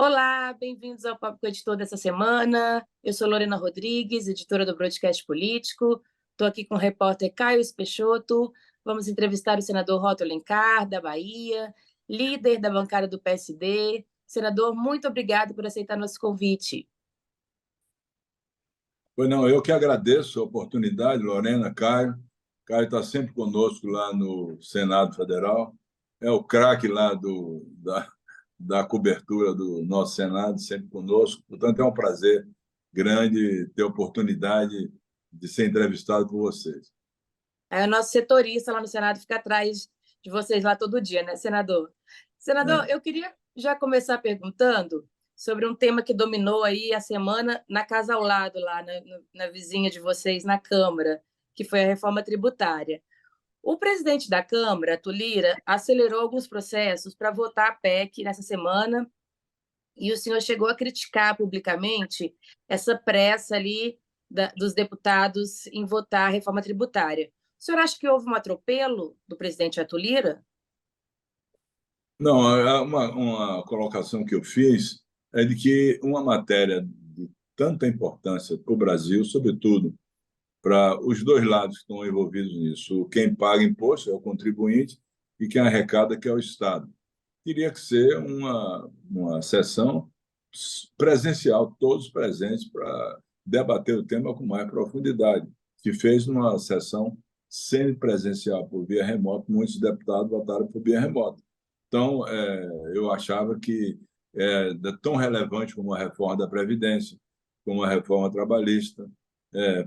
Olá, bem-vindos ao Papo com o Editor dessa semana. Eu sou Lorena Rodrigues, editora do Broadcast Político. Estou aqui com o repórter Caio Peixoto. Vamos entrevistar o senador Otto Alencar, da Bahia, líder da bancada do PSD. Senador, muito obrigado por aceitar nosso convite. Pois não, eu que agradeço a oportunidade, Lorena, Caio. Caio está sempre conosco lá no Senado Federal. É o craque lá da cobertura do nosso Senado, sempre conosco. Portanto, é um prazer grande ter a oportunidade de ser entrevistado por vocês. É o nosso setorista lá no Senado, fica atrás de vocês lá todo dia, né, senador? Senador, É. eu queria já começar perguntando sobre um tema que dominou aí a semana na casa ao lado, lá na vizinha de vocês, na Câmara, que foi a reforma tributária. O presidente da Câmara, Tulira, acelerou alguns processos para votar a PEC nessa semana e o senhor chegou a criticar publicamente essa pressa ali dos deputados em votar a reforma tributária. O senhor acha que houve um atropelo do presidente Arthur Lira? Não, uma colocação que eu fiz é de que uma matéria de tanta importância para o Brasil, sobretudo para os dois lados que estão envolvidos nisso. Quem paga imposto é o contribuinte e quem arrecada que é o Estado. Teria que ser uma sessão presencial, todos presentes, para debater o tema com mais profundidade. Se fez numa sessão semipresencial por via remota, muitos deputados votaram por via remota. Então, eu achava que é tão relevante como a reforma da Previdência, como a reforma trabalhista,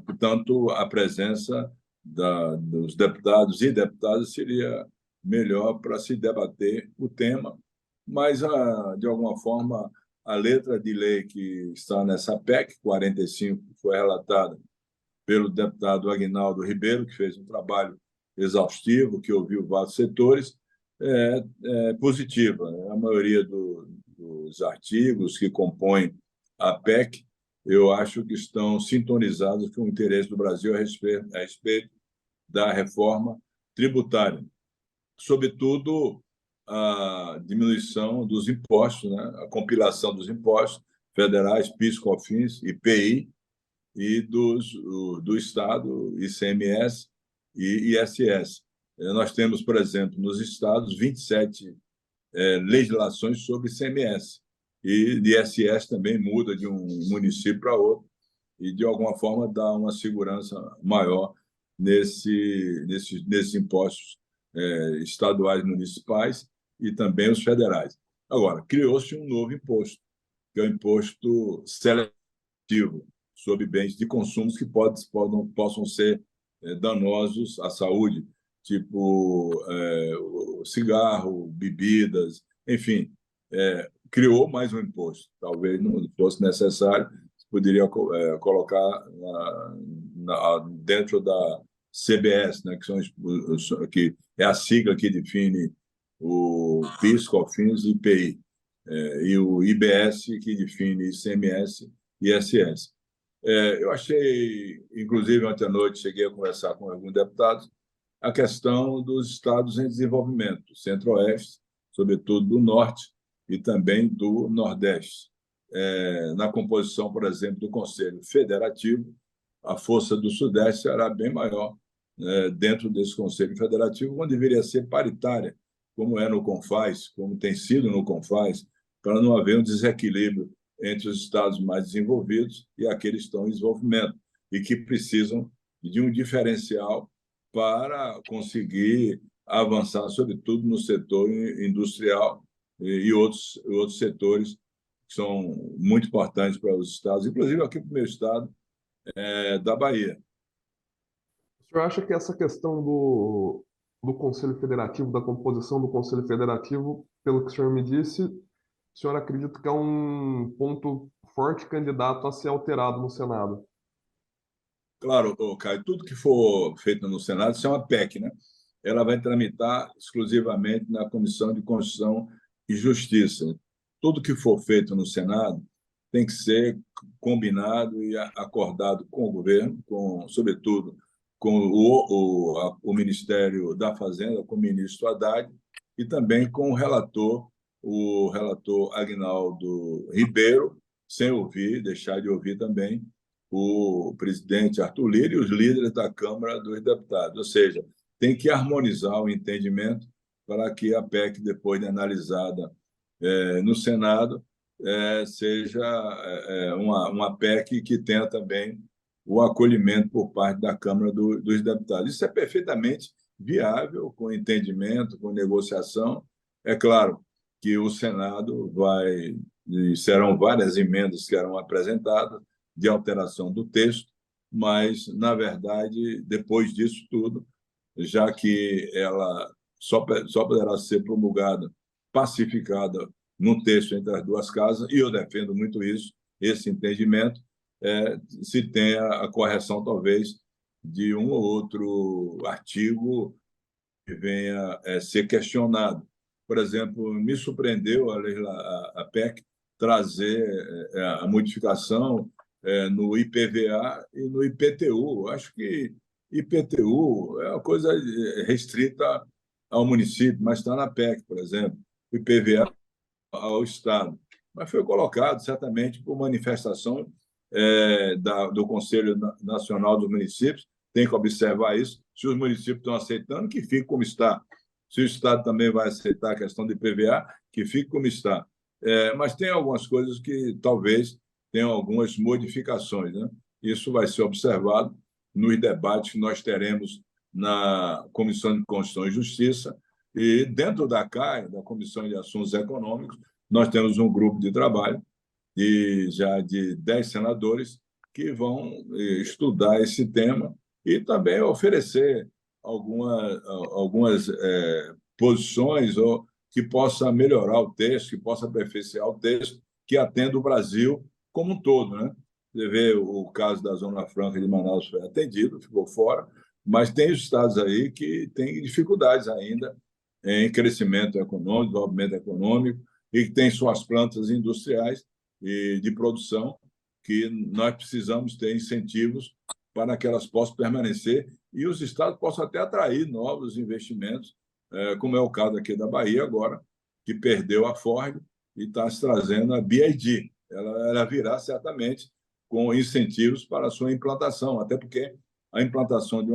portanto, a presença dos deputados e deputadas seria melhor para se debater o tema, mas, de alguma forma, a letra de lei que está nessa PEC 45, que foi relatada pelo deputado Aguinaldo Ribeiro, que fez um trabalho exaustivo, que ouviu vários setores, é positiva. A maioria dos artigos que compõem a PEC, eu acho que estão sintonizados com o interesse do Brasil a respeito da reforma tributária, sobretudo a diminuição dos impostos, né? A compilação dos impostos federais, PIS, COFINS, IPI, e do Estado, ICMS e ISS. Nós temos, por exemplo, nos estados, 27 legislações sobre ICMS, e de ISS também muda de um município para outro, e, de alguma forma, dá uma segurança maior nesses impostos estaduais, municipais e também os federais. Agora, criou-se um novo imposto, que é o imposto seletivo sobre bens de consumo que possam ser danosos à saúde, tipo cigarro, bebidas, enfim. Criou mais um imposto. Talvez não fosse necessário, poderia colocar dentro da CBS, né, que é a sigla que define o PIS, COFINS e IPI, e o IBS, que define ICMS e ISS. Eu achei, inclusive, ontem à noite, cheguei a conversar com alguns deputados, a questão dos estados em desenvolvimento, Centro-Oeste, sobretudo do Norte e também do Nordeste. Na composição, por exemplo, do Conselho Federativo, a força do Sudeste será bem maior dentro desse Conselho Federativo, onde deveria ser paritária, como é no CONFAS, como tem sido no CONFAS, para não haver um desequilíbrio entre os estados mais desenvolvidos e aqueles que estão em desenvolvimento e que precisam de um diferencial para conseguir avançar, sobretudo no setor industrial e outros setores que são muito importantes para os estados, inclusive aqui para o meu estado, da Bahia. O senhor acha que essa questão do Conselho Federativo, da composição do Conselho Federativo, pelo que o senhor me disse, o senhor acredita que é um ponto forte candidato a ser alterado no Senado? Claro, Caio, tudo que for feito no Senado, isso é uma PEC, né? Ela vai tramitar exclusivamente na Comissão de Constituição e Justiça. Tudo que for feito no Senado tem que ser combinado e acordado com o governo, sobretudo com o Ministério da Fazenda, com o ministro Haddad, e também com o relator o relator Aguinaldo Ribeiro, sem ouvir, deixar de ouvir também o presidente Arthur Lira e os líderes da Câmara dos Deputados. Ou seja, tem que harmonizar o entendimento para que a PEC, depois de analisada no Senado, seja uma PEC que tenha também o acolhimento por parte da Câmara dos Deputados. Isso é perfeitamente viável, com entendimento, com negociação. É claro que o Senado vai, e serão várias emendas que serão apresentadas de alteração do texto, mas, na verdade, depois disso tudo, já que ela só poderá ser promulgada, pacificada num texto entre as duas casas, e eu defendo muito isso, esse entendimento, se tenha a correção, talvez, de um ou outro artigo que venha ser questionado. Por exemplo, me surpreendeu a PEC trazer a modificação no IPVA e no IPTU. Acho que IPTU é uma coisa restrita ao município, mas está na PEC, por exemplo. O IPVA ao Estado. Mas foi colocado, certamente, por manifestação do Conselho Nacional dos Municípios. Tem que observar isso. Se os municípios estão aceitando, que fique como está. Se o Estado também vai aceitar a questão do IPVA, que fique como está. Mas tem algumas coisas que talvez tenham algumas modificações, né? Isso vai ser observado nos debates que nós teremos na Comissão de Constituição e Justiça, e dentro da CAI, da Comissão de Assuntos Econômicos, nós temos um grupo de trabalho já de 10 senadores que vão estudar esse tema e também oferecer algumas posições que possa melhorar o texto, que possa aperfeiçoar o texto, que atenda o Brasil como um todo, né? Você vê o caso da Zona Franca de Manaus foi atendido, ficou fora, mas tem estados aí que têm dificuldades ainda em crescimento econômico, desenvolvimento econômico, e que têm suas plantas industriais e de produção, que nós precisamos ter incentivos para que elas possam permanecer e os estados possam até atrair novos investimentos, como é o caso aqui da Bahia agora, que perdeu a Ford e está se trazendo a BYD. Ela virá certamente com incentivos para a sua implantação, até porque a implantação de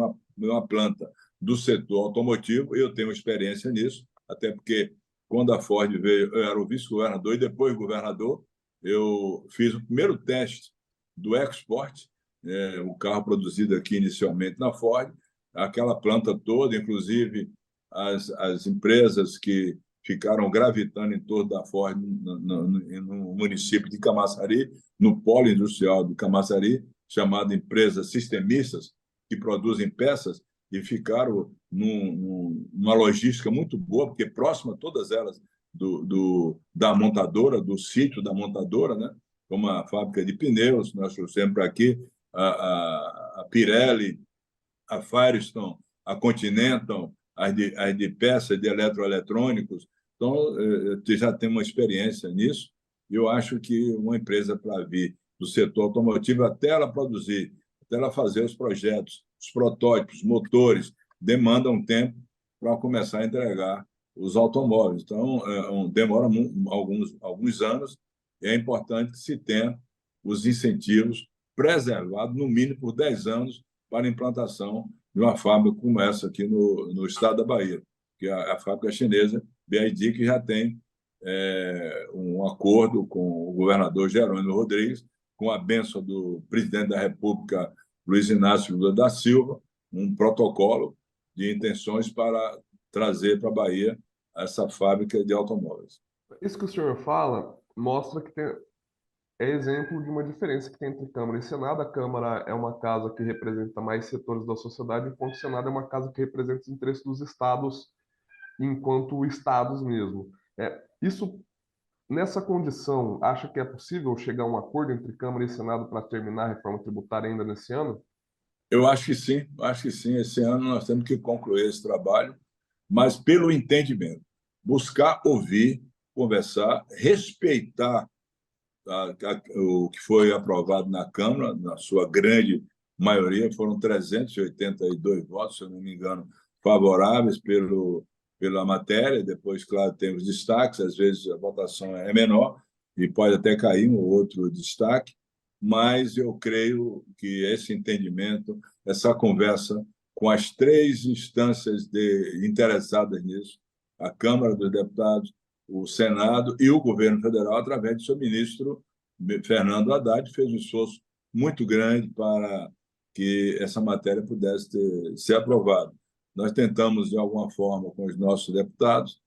uma planta do setor automotivo, eu tenho experiência nisso, até porque quando a Ford veio, eu era o vice-governador e depois governador, eu fiz o primeiro teste do Export, o carro produzido aqui inicialmente na Ford, aquela planta toda, inclusive as empresas que ficaram gravitando em torno da Ford no município de Camaçari, no polo industrial de Camaçari, chamado Empresas Sistemistas, que produzem peças, e ficaram numa logística muito boa, porque próxima todas elas da montadora, do sítio da montadora, né? Como a fábrica de pneus, nós trouxemos para aqui, a Pirelli, a Firestone, a Continental, as de peças de eletroeletrônicos. Então, já tem uma experiência nisso, e eu acho que uma empresa para vir do setor automotivo, até ela produzir, até ela fazer os projetos, os protótipos, motores, demanda um tempo para começar a entregar os automóveis. Então, demora alguns anos, e é importante que se tenha os incentivos preservados, no mínimo por 10 anos, para a implantação de uma fábrica como essa aqui no estado da Bahia, que é a fábrica chinesa BYD, que já tem um acordo com o governador Jerônimo Rodrigues, com a bênção do presidente da República, Luiz Inácio Lula da Silva, um protocolo de intenções para trazer para a Bahia essa fábrica de automóveis. Isso que o senhor fala mostra que é exemplo de uma diferença que tem entre Câmara e Senado. A Câmara é uma casa que representa mais setores da sociedade, enquanto o Senado é uma casa que representa os interesses dos estados enquanto estados mesmo. Isso, nessa condição, acha que é possível chegar a um acordo entre Câmara e Senado para terminar a reforma tributária ainda nesse ano? Eu acho que sim, acho que sim. Esse ano nós temos que concluir esse trabalho, mas pelo entendimento, buscar ouvir, conversar, respeitar o que foi aprovado na Câmara, na sua grande maioria, foram 382 votos, se eu não me engano, favoráveis pela matéria, depois, claro, tem os destaques, às vezes a votação é menor e pode até cair um ou outro destaque, mas eu creio que esse entendimento, essa conversa com as três instâncias interessadas nisso, a Câmara dos Deputados, o Senado e o governo federal, através do seu ministro Fernando Haddad, fez um esforço muito grande para que essa matéria pudesse ser aprovada. Nós tentamos, de alguma forma, com os nossos deputados,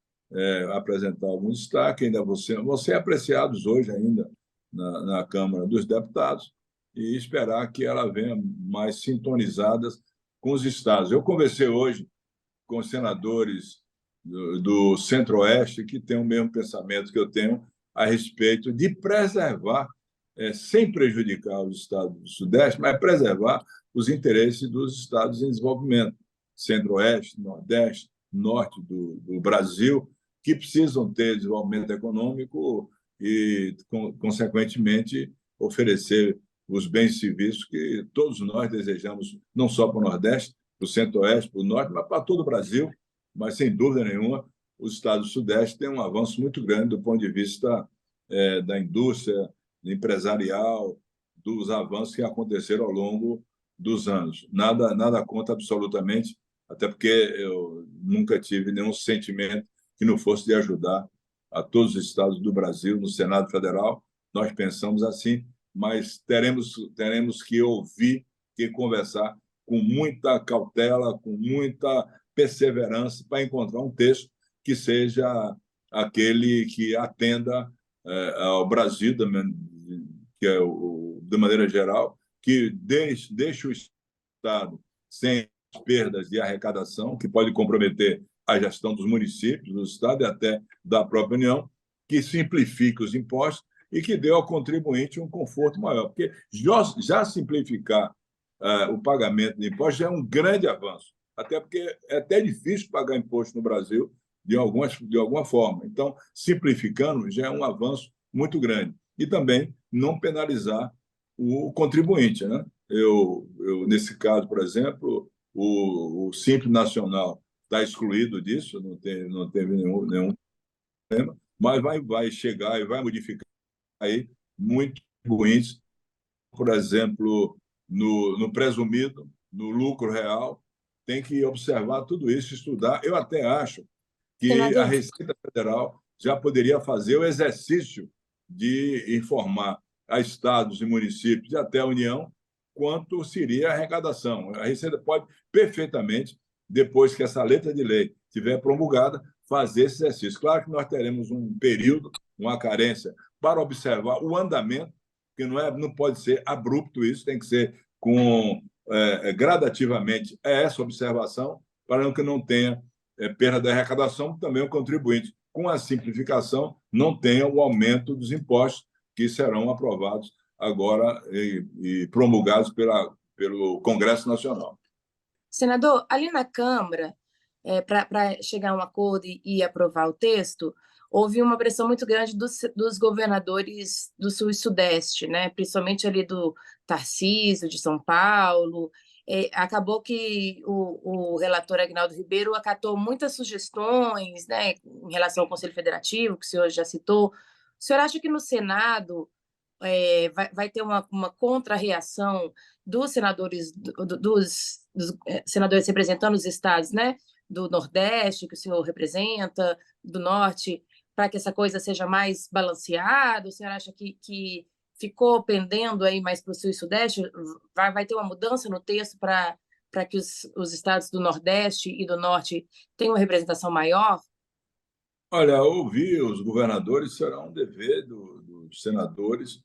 apresentar algum destaque, ainda vão ser apreciados hoje ainda na Câmara dos Deputados, e esperar que ela venha mais sintonizada com os estados. Eu conversei hoje com os senadores do Centro-Oeste, que têm o mesmo pensamento que eu tenho a respeito de preservar, sem prejudicar os estados do Sudeste, mas preservar os interesses dos estados em desenvolvimento, Centro-Oeste, Nordeste, Norte do Brasil, que precisam ter desenvolvimento econômico e, consequentemente, oferecer os bens e serviços que todos nós desejamos, não só para o Nordeste, para o Centro-Oeste, para o Norte, mas para todo o Brasil. Mas, sem dúvida nenhuma, os estados do Sudeste têm um avanço muito grande do ponto de vista da indústria, empresarial, dos avanços que aconteceram ao longo dos anos. Nada contra absolutamente, até porque eu nunca tive nenhum sentimento que não fosse de ajudar a todos os estados do Brasil, no Senado Federal. Nós pensamos assim, mas teremos que ouvir, que conversar com muita cautela, com muita perseverança, para encontrar um texto que seja aquele que atenda ao Brasil, que é de maneira geral, que deixe o Estado sem perdas de arrecadação, que pode comprometer a gestão dos municípios, do Estado e até da própria União, que simplifique os impostos e que dê ao contribuinte um conforto maior. Porque já simplificar o pagamento de impostos já é um grande avanço, até porque é até difícil pagar imposto no Brasil de alguma forma. Então, simplificando já é um avanço muito grande. E também não penalizar o contribuinte, né? Nesse caso, por exemplo, o Simples Nacional está excluído disso, não teve nenhum problema, mas vai chegar e vai modificar aí muitos contribuintes, por exemplo, no presumido, no lucro real, tem que observar tudo isso, estudar. Eu até acho que a Receita Federal já poderia fazer o exercício de informar a estados e municípios e até a União quanto seria a arrecadação. A Receita pode perfeitamente, depois que essa letra de lei estiver promulgada, fazer esse exercício. Claro que nós teremos um período, uma carência, para observar o andamento, porque não pode ser abrupto isso, tem que ser gradativamente essa observação, para que não tenha perda da arrecadação, também o contribuinte, com a simplificação, não tenha o aumento dos impostos que serão aprovados agora e promulgados pelo Congresso Nacional. Senador, ali na Câmara, para chegar a um acordo e aprovar o texto, houve uma pressão muito grande dos governadores do Sul e Sudeste, né? Principalmente ali do Tarcísio, de São Paulo. Acabou que o relator Aguinaldo Ribeiro acatou muitas sugestões, né, em relação ao Conselho Federativo, que o senhor já citou. O senhor acha que no Senado vai ter uma contra-reação dos senadores, dos senadores representando os estados, né, do Nordeste, que o senhor representa, do Norte, para que essa coisa seja mais balanceada? O senhor acha que ficou pendendo aí mais para o Sul e Sudeste? Vai ter uma mudança no texto para que os estados do Nordeste e do Norte tenham uma representação maior? Olha, ouvir os governadores será um dever dos senadores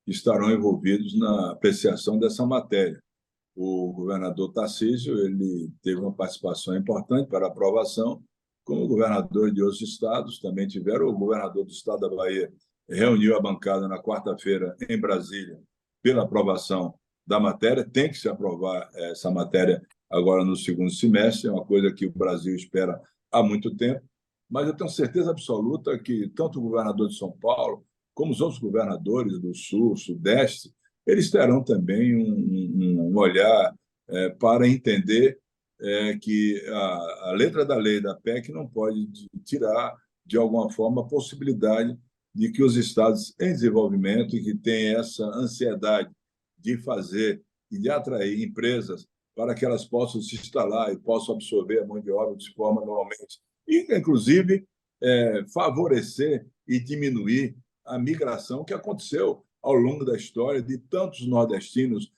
que estarão envolvidos na apreciação dessa matéria. O governador Tarcísio ele teve uma participação importante para a aprovação, como o governador de outros estados também tiveram. O governador do estado da Bahia reuniu a bancada na quarta-feira em Brasília pela aprovação da matéria. Tem que se aprovar essa matéria agora no segundo semestre, é uma coisa que o Brasil espera há muito tempo, mas eu tenho certeza absoluta que tanto o governador de São Paulo como os outros governadores do Sul, Sudeste, eles terão também um olhar para entender é que a letra da lei da PEC não pode tirar, de alguma forma, a possibilidade de que os estados em desenvolvimento e que têm essa ansiedade de fazer e de atrair empresas para que elas possam se instalar e possam absorver a mão de obra de forma normalmente. E, inclusive, favorecer e diminuir a migração que aconteceu ao longo da história de tantos nordestinos,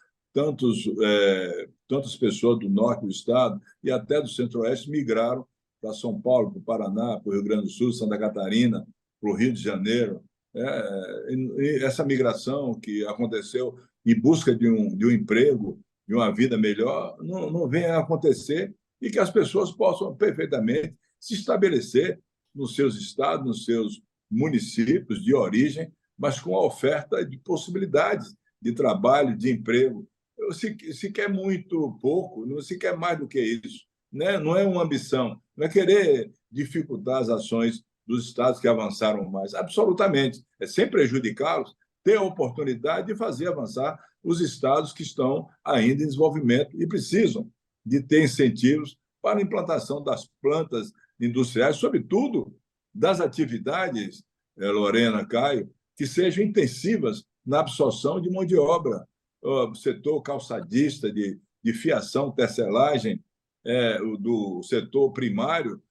tantas pessoas do norte do estado e até do centro-oeste migraram para São Paulo, para o Paraná, para o Rio Grande do Sul, Santa Catarina, para o Rio de Janeiro. E essa migração que aconteceu em busca de um emprego, de uma vida melhor, não vem a acontecer e que as pessoas possam perfeitamente se estabelecer nos seus estados, nos seus municípios de origem, mas com a oferta de possibilidades de trabalho, de emprego. Se quer muito pouco, não se quer mais do que isso. Né? Não é uma ambição, não é querer dificultar as ações dos estados que avançaram mais. Absolutamente. É sem prejudicá-los, ter a oportunidade de fazer avançar os estados que estão ainda em desenvolvimento e precisam de ter incentivos para a implantação das plantas industriais, sobretudo das atividades, Lorena, Caio, que sejam intensivas na absorção de mão de obra. O setor calçadista, de fiação, tecelagem, do setor primário,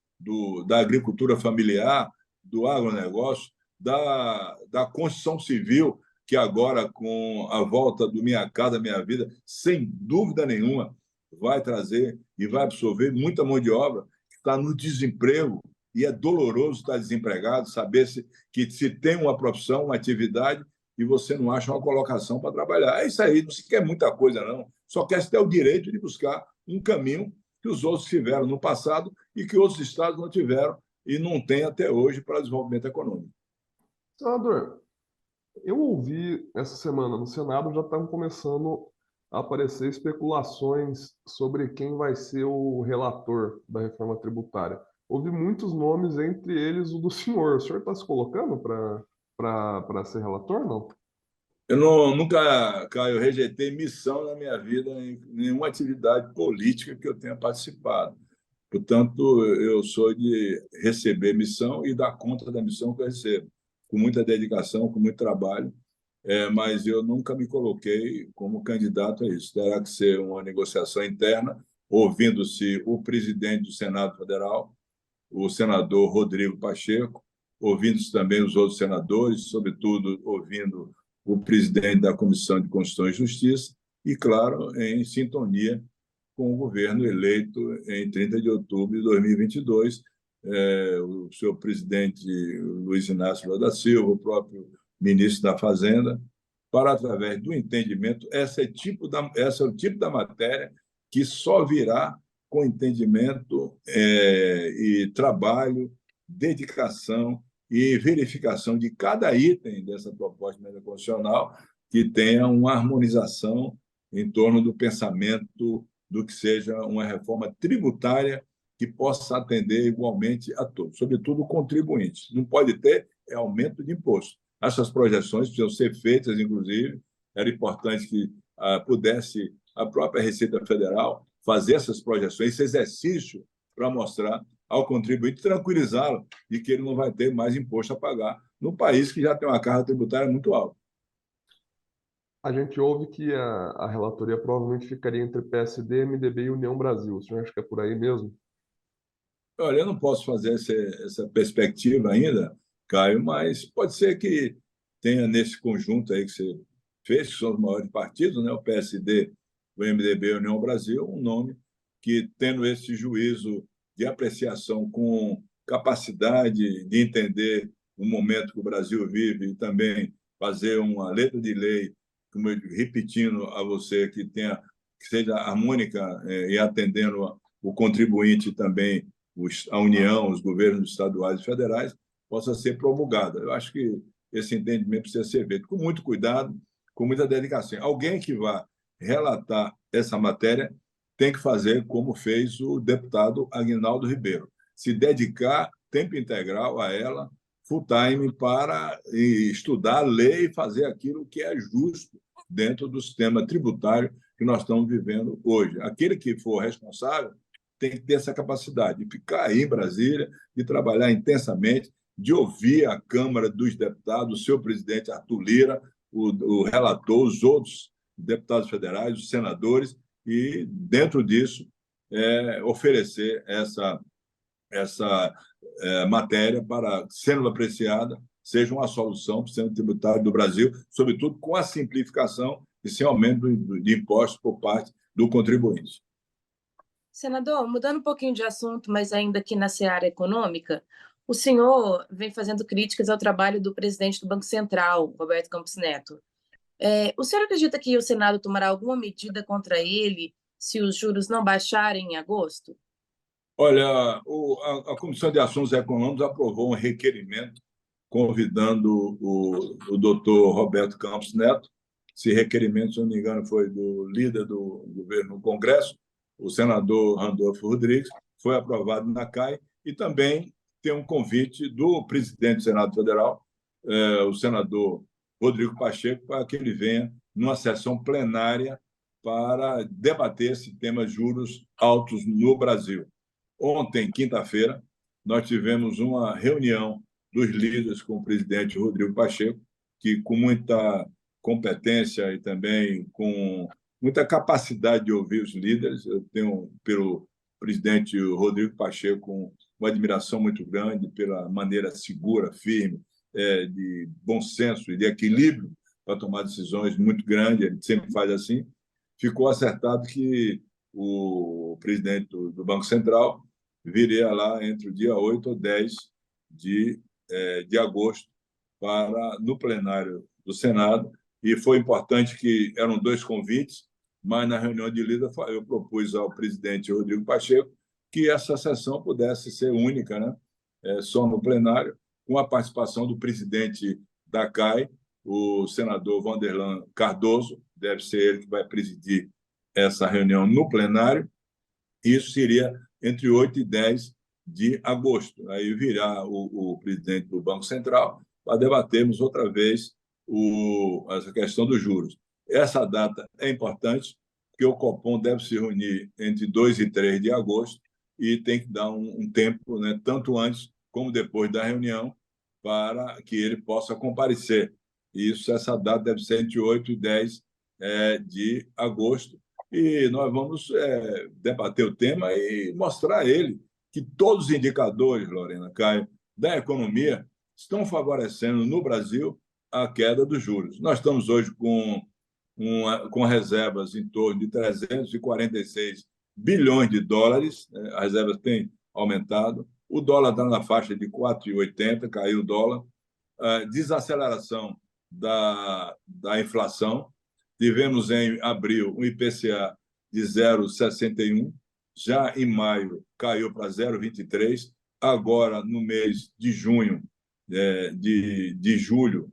da agricultura familiar, do agronegócio, da construção civil, que agora, com a volta do Minha Casa Minha Vida, sem dúvida nenhuma, vai trazer e vai absorver muita mão de obra que está no desemprego, e é doloroso estar desempregado, saber que se tem uma profissão, uma atividade, e você não acha uma colocação para trabalhar. É isso aí, não se quer muita coisa, não. Só quer se ter o direito de buscar um caminho que os outros tiveram no passado e que outros estados não tiveram e não têm até hoje para desenvolvimento econômico. Senador, eu ouvi essa semana no Senado, já estão começando a aparecer especulações sobre quem vai ser o relator da reforma tributária. Houve muitos nomes, entre eles o do senhor. O senhor está se colocando para ser relator, não? Eu nunca, Caio, rejeitei missão na minha vida em nenhuma atividade política que eu tenha participado. Portanto, eu sou de receber missão e dar conta da missão que eu recebo, com muita dedicação, com muito trabalho, mas eu nunca me coloquei como candidato a isso. Terá que ser uma negociação interna, ouvindo-se o presidente do Senado Federal, o senador Rodrigo Pacheco, ouvindo-se também os outros senadores, sobretudo ouvindo o presidente da Comissão de Constituição e Justiça, e, claro, em sintonia com o governo eleito em 30 de outubro de 2022, o senhor presidente Luiz Inácio Lula da Silva, o próprio ministro da Fazenda, para, através do entendimento, esse é o tipo da matéria que só virá com entendimento e trabalho, dedicação e verificação de cada item dessa proposta de emenda constitucional que tenha uma harmonização em torno do pensamento do que seja uma reforma tributária que possa atender igualmente a todos, sobretudo contribuintes. Não pode ter aumento de imposto. Essas projeções precisam ser feitas, inclusive, era importante que pudesse a própria Receita Federal fazer essas projeções, esse exercício para mostrar ao contribuinte, tranquilizá-lo de que ele não vai ter mais imposto a pagar num país que já tem uma carga tributária muito alta. A gente ouve que a relatoria provavelmente ficaria entre PSD, MDB e União Brasil. O senhor acha que é por aí mesmo? Olha, eu não posso fazer essa perspectiva ainda, Caio, mas pode ser que tenha nesse conjunto aí que você fez, que são os maiores partidos, né? O PSD, o MDB e a União Brasil, um nome que, tendo esse juízo de apreciação com capacidade de entender o momento que o Brasil vive e também fazer uma letra de lei, como eu digo, repetindo a você, que seja harmônica e atendendo o contribuinte também, a União, os governos estaduais e federais, possa ser promulgada. Eu acho que esse entendimento precisa ser feito com muito cuidado, com muita dedicação. Alguém que vá relatar essa matéria tem que fazer como fez o deputado Aguinaldo Ribeiro, se dedicar tempo integral a ela, full time, para estudar a lei e fazer aquilo que é justo dentro do sistema tributário que nós estamos vivendo hoje. Aquele que for responsável tem que ter essa capacidade de ficar aí em Brasília, de trabalhar intensamente, de ouvir a Câmara dos Deputados, o seu presidente Arthur Lira, o relator, os outros deputados federais, os senadores, e, dentro disso, oferecer essa matéria para, sendo apreciada, seja uma solução para o sistema tributário do Brasil, sobretudo com a simplificação e sem aumento de impostos por parte do contribuinte. Senador, mudando um pouquinho de assunto, mas ainda aqui na seara econômica, o senhor vem fazendo críticas ao trabalho do presidente do Banco Central, Roberto Campos Neto. O senhor acredita que o Senado tomará alguma medida contra ele se os juros não baixarem em agosto? Olha, a Comissão de Assuntos Econômicos aprovou um requerimento convidando o doutor Roberto Campos Neto. Esse requerimento, se não me engano, foi do líder do governo no Congresso, o senador Randolfo Rodrigues, foi aprovado na CAI, e também tem um convite do presidente do Senado Federal, o senador Rodrigo Pacheco, para que ele venha numa sessão plenária para debater esse tema juros altos no Brasil. Ontem, quinta-feira, nós tivemos uma reunião dos líderes com o presidente Rodrigo Pacheco, que, com muita competência e também com muita capacidade de ouvir os líderes, eu tenho, pelo presidente Rodrigo Pacheco, uma admiração muito grande pela maneira segura, firme, de bom senso e de equilíbrio para tomar decisões muito grande, ele sempre faz assim. Ficou acertado que o presidente do Banco Central viria lá entre o dia 8 ou 10 de agosto no plenário do Senado, e foi importante que eram 2 convites, mas na reunião de líder eu propus ao presidente Rodrigo Pacheco que essa sessão pudesse ser única, né? Só no plenário, com a participação do presidente da CAI, o senador Vanderlan Cardoso, deve ser ele que vai presidir essa reunião no plenário. Isso seria entre 8 e 10 de agosto. Aí virá o presidente do Banco Central para debatermos outra vez essa questão dos juros. Essa data é importante, porque o Copom deve se reunir entre 2 e 3 de agosto e tem que dar um tempo, né, tanto antes como depois da reunião, para que ele possa comparecer. Essa data deve ser entre 8 e 10 de agosto. E nós vamos debater o tema e mostrar a ele que todos os indicadores, Lorena, Caio, da economia estão favorecendo no Brasil a queda dos juros. Nós estamos hoje com reservas em torno de 346 bilhões de dólares, as reservas têm aumentado, o dólar está na faixa de 4,80, caiu o dólar, desaceleração da inflação. Tivemos em abril um IPCA de 0,61, já em maio caiu para 0,23, agora no mês de junho, de julho,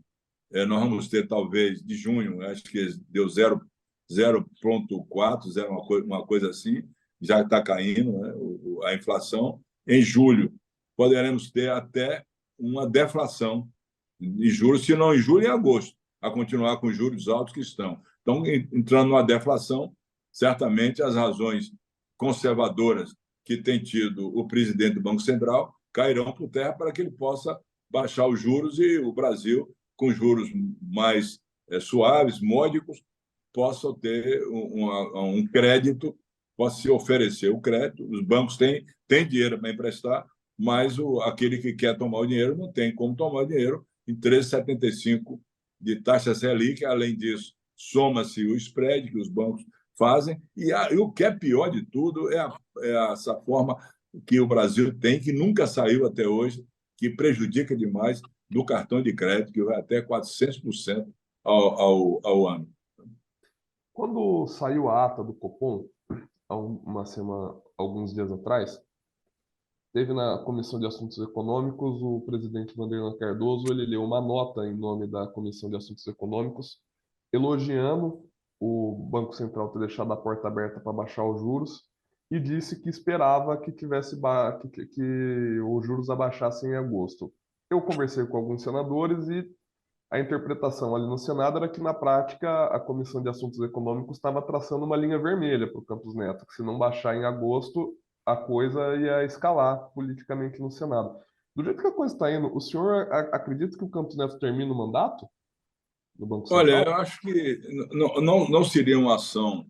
nós vamos ter talvez de junho, acho que deu 0,4, uma coisa assim, já está caindo, né, a inflação. Em julho, poderemos ter até uma deflação de juros, se não em julho, em agosto, a continuar com os juros altos que estão. Então, entrando numa deflação, certamente as razões conservadoras que tem tido o presidente do Banco Central cairão por terra para que ele possa baixar os juros e o Brasil, com juros mais suaves, módicos, possa ter um crédito, possa se oferecer o crédito. Os bancos têm dinheiro para emprestar, mas aquele que quer tomar o dinheiro não tem como tomar o dinheiro em 13,75 de taxa Selic. Além disso, soma-se o spread que os bancos fazem, e o que é pior de tudo é essa forma que o Brasil tem, que nunca saiu até hoje, que prejudica demais do cartão de crédito, que vai até 400% ao ano. Quando saiu a ata do Copom, alguns dias atrás, teve na Comissão de Assuntos Econômicos o presidente Vanderlan Cardoso, ele leu uma nota em nome da Comissão de Assuntos Econômicos, elogiando o Banco Central ter deixado a porta aberta para baixar os juros, e disse que esperava que os juros abaixassem em agosto. Eu conversei com alguns senadores e a interpretação ali no Senado era que, na prática, a Comissão de Assuntos Econômicos estava traçando uma linha vermelha para o Campos Neto, que se não baixar em agosto, a coisa ia escalar politicamente no Senado. Do jeito que a coisa está indo, o senhor acredita que o Campos Neto termina o mandato do Banco Olha, Central? eu acho que não seria uma ação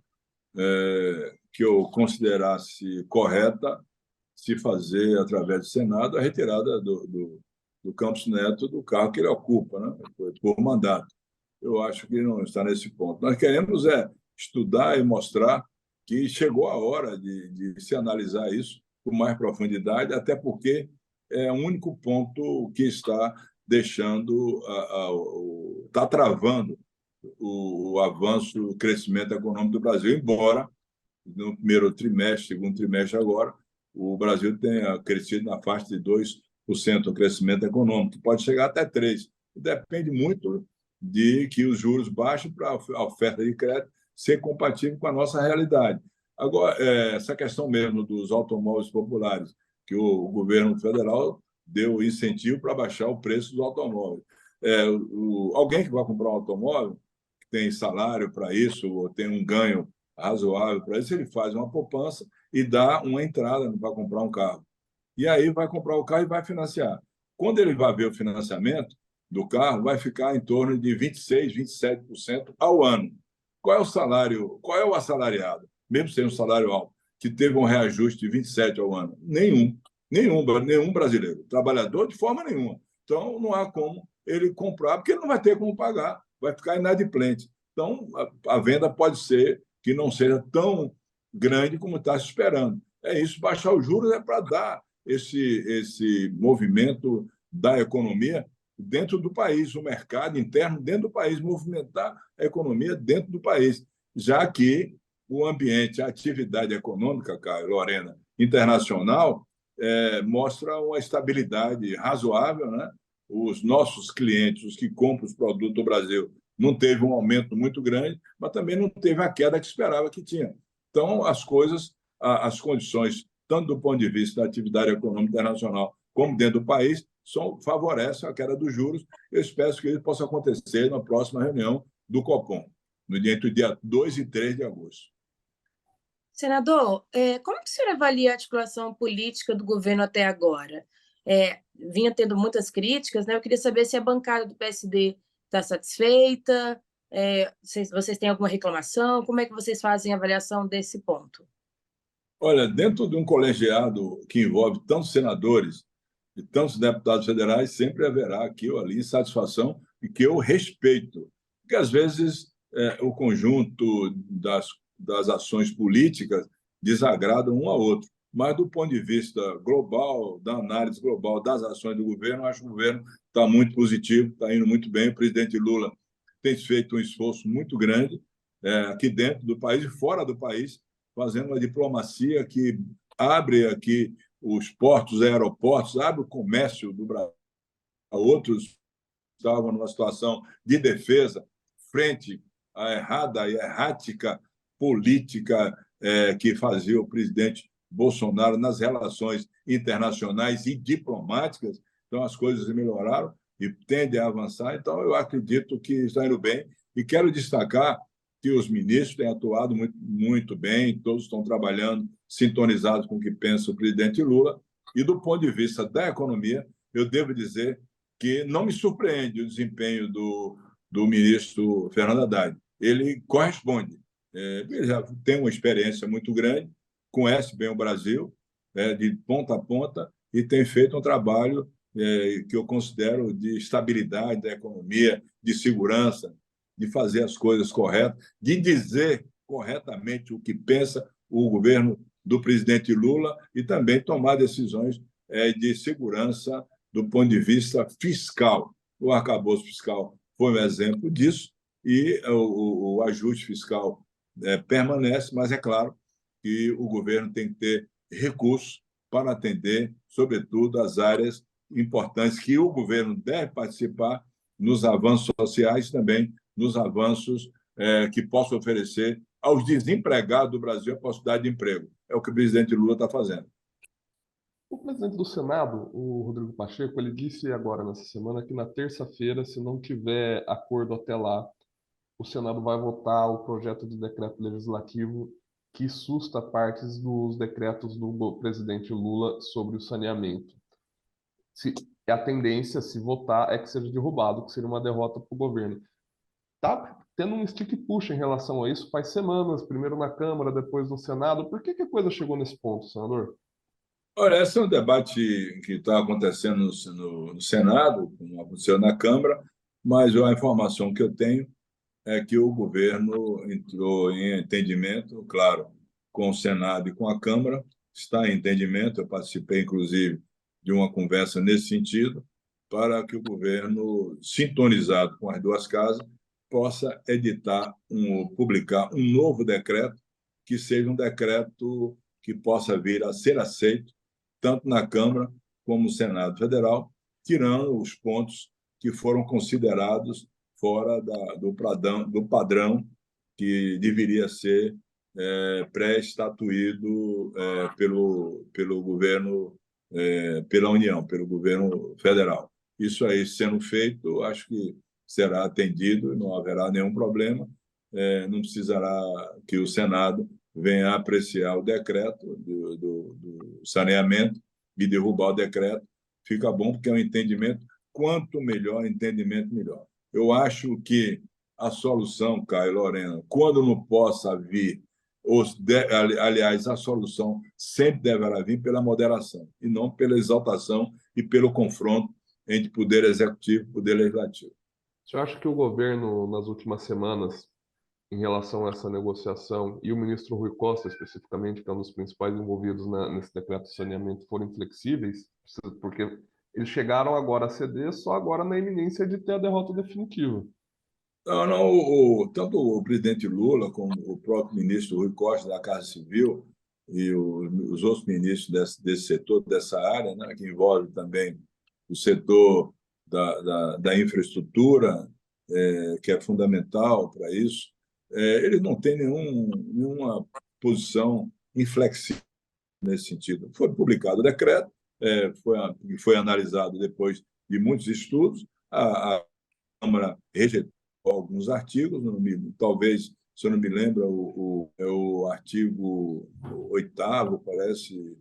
que eu considerasse correta se fazer, através do Senado, a retirada do Campos Neto do cargo que ele ocupa, né, por mandato. Eu acho que não está nesse ponto. Nós queremos estudar e mostrar que chegou a hora de se analisar isso com mais profundidade, até porque é o único ponto que está deixando, está travando o avanço, o crescimento econômico do Brasil, embora no primeiro trimestre, segundo trimestre agora, o Brasil tenha crescido na faixa de 2% o crescimento econômico, que pode chegar até 3%. Depende muito de que os juros baixem para a oferta de crédito ser compatível com a nossa realidade. Agora, essa questão mesmo dos automóveis populares, que o governo federal deu incentivo para baixar o preço dos automóveis. Alguém que vai comprar um automóvel, que tem salário para isso, ou tem um ganho razoável para isso, ele faz uma poupança e dá uma entrada para comprar um carro. E aí vai comprar o carro e vai financiar. Quando ele vai ver o financiamento do carro, vai ficar em torno de 26%, 27% ao ano. Qual é o salário? Qual é o assalariado, mesmo sendo um salário alto, que teve um reajuste de 27% ao ano? Nenhum brasileiro. Trabalhador, de forma nenhuma. Então, não há como ele comprar, porque ele não vai ter como pagar, vai ficar inadimplente. Então, a venda pode ser que não seja tão grande como está se esperando. É isso, baixar os juros é para dar esse movimento da economia dentro do país, o mercado interno dentro do país, movimentar a economia dentro do país, já que o ambiente, a atividade econômica, Caio, Lorena, internacional, mostra uma estabilidade razoável, né? Os nossos clientes, os que compram os produtos do Brasil, não teve um aumento muito grande, mas também não teve a queda que esperava que tinha. Então, as condições, tanto do ponto de vista da atividade econômica internacional como dentro do país, favorecem a queda dos juros. Eu espero que isso possa acontecer na próxima reunião do Copom, entre o dia 2 e 3 de agosto. Senador, como que o senhor avalia a articulação política do governo até agora? Vinha tendo muitas críticas, né? Eu queria saber se a bancada do PSD está satisfeita, vocês têm alguma reclamação, como é que vocês fazem a avaliação desse ponto? Olha, dentro de um colegiado que envolve tantos senadores e tantos deputados federais, sempre haverá aqui ou ali insatisfação e que eu respeito. Porque, às vezes, o conjunto das ações políticas desagradam um ao outro. Mas, do ponto de vista global, da análise global das ações do governo, acho que o governo está muito positivo, está indo muito bem. O presidente Lula tem feito um esforço muito grande aqui dentro do país e fora do país, fazendo uma diplomacia que abre aqui os portos, aeroportos, abre o comércio do Brasil. Outros estavam numa situação de defesa frente à errada e errática política que fazia o presidente Bolsonaro nas relações internacionais e diplomáticas. Então, as coisas melhoraram e tendem a avançar. Então, eu acredito que está indo bem. E quero destacar que os ministros têm atuado muito, muito bem, todos estão trabalhando sintonizados com o que pensa o presidente Lula. E, do ponto de vista da economia, eu devo dizer que não me surpreende o desempenho do ministro Fernando Haddad. Ele corresponde. Ele já tem uma experiência muito grande, conhece bem o Brasil, de ponta a ponta, e tem feito um trabalho que eu considero de estabilidade da economia, de segurança, de fazer as coisas corretas, de dizer corretamente o que pensa o governo do presidente Lula e também tomar decisões de segurança do ponto de vista fiscal. O arcabouço fiscal foi um exemplo disso e o ajuste fiscal permanece, mas é claro que o governo tem que ter recursos para atender, sobretudo, as áreas importantes que o governo deve participar nos avanços sociais e também nos avanços que possam oferecer aos desempregados do Brasil a possibilidade de emprego. É o que o presidente Lula está fazendo. O presidente do Senado, o Rodrigo Pacheco, ele disse agora nessa semana que na terça-feira, se não tiver acordo até lá, o Senado vai votar o projeto de decreto legislativo que susta partes dos decretos do presidente Lula sobre o saneamento. A tendência, se votar, é que seja derrubado, que seria uma derrota para o governo. Tá tendo um stick push em relação a isso faz semanas, primeiro na Câmara, depois no Senado. Por que a coisa chegou nesse ponto, senador? Olha, esse é um debate que está acontecendo no Senado, como aconteceu na Câmara, mas a informação que eu tenho é que o governo entrou em entendimento, claro, com o Senado e com a Câmara, está em entendimento, eu participei, inclusive, de uma conversa nesse sentido, para que o governo, sintonizado com as duas casas, possa publicar um novo decreto, que seja um decreto que possa vir a ser aceito, tanto na Câmara como no Senado Federal, tirando os pontos que foram considerados fora do padrão que deveria ser pré-estatuído pelo governo, pela União, pelo governo federal. Isso aí sendo feito, acho que será atendido, não haverá nenhum problema, não precisará que o Senado venha apreciar o decreto do saneamento e derrubar o decreto. Fica bom, porque é um entendimento, quanto melhor entendimento, melhor. Eu acho que a solução, Caio, Lorena, quando não possa vir, aliás, a solução sempre deverá vir pela moderação, e não pela exaltação e pelo confronto entre poder executivo e poder legislativo. O senhor acha que o governo, nas últimas semanas, em relação a essa negociação, e o ministro Rui Costa, especificamente, que é um dos principais envolvidos nesse decreto de saneamento, foram inflexíveis? Porque eles chegaram agora a ceder só agora na iminência de ter a derrota definitiva. Não, não, tanto o presidente Lula como o próprio ministro Rui Costa da Casa Civil e os outros ministros desse setor, dessa área, né, que envolve também o setor da infraestrutura, que é fundamental para isso, eles não têm nenhuma posição inflexível nesse sentido. Foi publicado o decreto, foi analisado depois de muitos estudos, a Câmara rejeitou alguns artigos, talvez, se eu não me lembro, o artigo 8º, parece,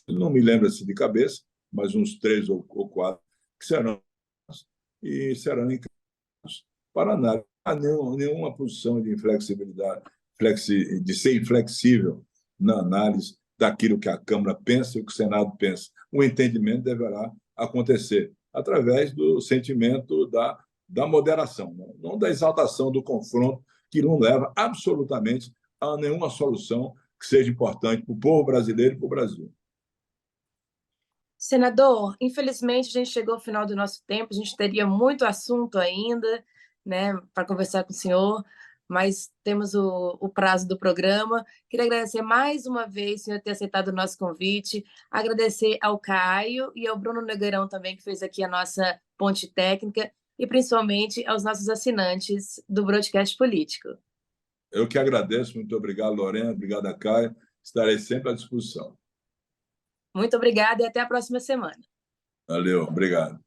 não me lembro assim de cabeça, mas uns 3 ou 4, que serão encaminhados para análise. Não há nenhuma posição de inflexibilidade, de ser inflexível na análise daquilo que a Câmara pensa e o que o Senado pensa. O entendimento deverá acontecer através do sentimento da moderação, não da exaltação do confronto, que não leva absolutamente a nenhuma solução que seja importante para o povo brasileiro e para o Brasil. Senador, infelizmente a gente chegou ao final do nosso tempo, a gente teria muito assunto ainda, né, para conversar com o senhor, mas temos o prazo do programa. Queria agradecer mais uma vez o senhor ter aceitado o nosso convite, agradecer ao Caio e ao Bruno Nogueirão também, que fez aqui a nossa ponte técnica, e principalmente aos nossos assinantes do Broadcast Político. Eu que agradeço, muito obrigado, Lorena, obrigado, Caio, estarei sempre à disposição. Muito obrigada e até a próxima semana. Valeu, obrigado.